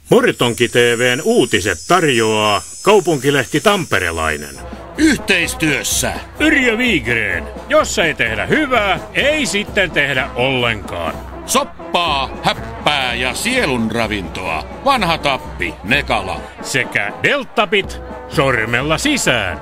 Mortonki TV:n uutiset tarjoaa kaupunkilehti Tamperelainen. Yhteistyössä Yrjö Viigreen. Jos ei tehdä hyvää, ei sitten tehdä ollenkaan. soppaa, häppää ja sielunravintoa. Vanha Tappi, Nekala. Sekä Deltapit sormella sisään.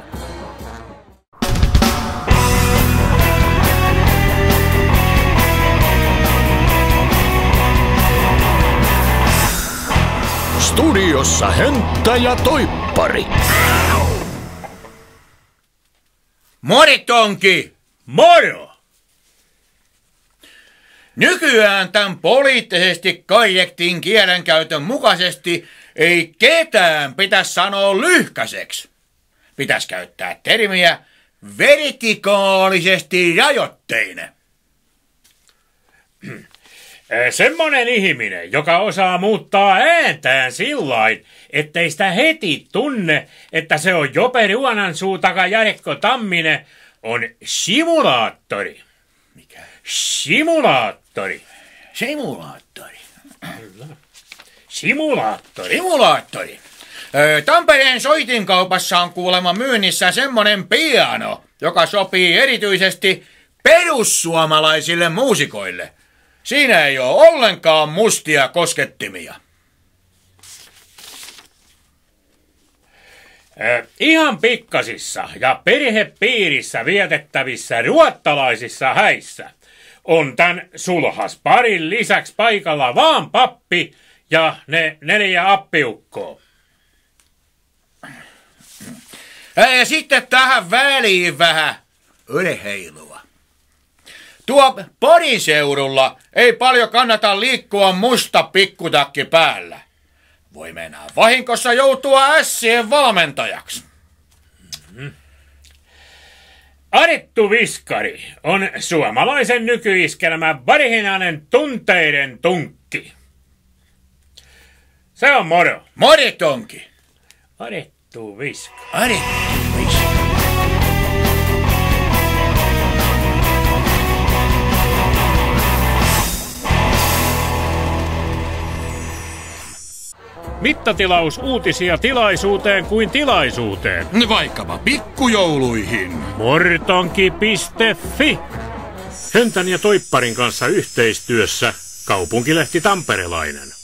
Studiossa Hönttä ja Toippari. Moritonki! Moro! Nykyään tämän poliittisesti korrektin kielenkäytön mukaisesti ei ketään pitäisi sanoa lyhkäiseksi. Pitäisi käyttää termiä vertikaalisesti rajoitteinen. Semmonen ihminen, joka osaa muuttaa ääntään sillain, ettei sitä heti tunne, että se on Jope Ruonansuu taka Jarekko Tamminen, on simulaattori. Mikä? Simulaattori. Simulaattori. Simulaattori. Simulaattori. Tampereen soitinkaupassa on kuulemma myynnissä semmonen piano, joka sopii erityisesti perussuomalaisille muusikoille. Siinä ei ole ollenkaan mustia koskettimia. Ihan pikkasissa ja perhepiirissä vietettävissä ruottalaisissa häissä on tän sulhasparin lisäksi paikalla vaan pappi ja ne 4 appiukkoa. Ja sitten tähän väliin vähän urheilua. Tuo Porin seudulla ei paljon kannata liikkua musta pikkutakki päällä. Voi mennä vahinkossa joutua ässien valmentajaksi. Arettu Viskari on suomalaisen nykyiskelmän varsinainen tunteiden tunkki. Se on moro. Moritonki. Arettu Viskari. Arettu Viskari. Mittatilaus uutisia tilaisuuteen kuin tilaisuuteen. Vaikkapa pikkujouluihin. Mortonki.fi. Höntän ja Toipparin kanssa yhteistyössä kaupunkilehti Tamperelainen.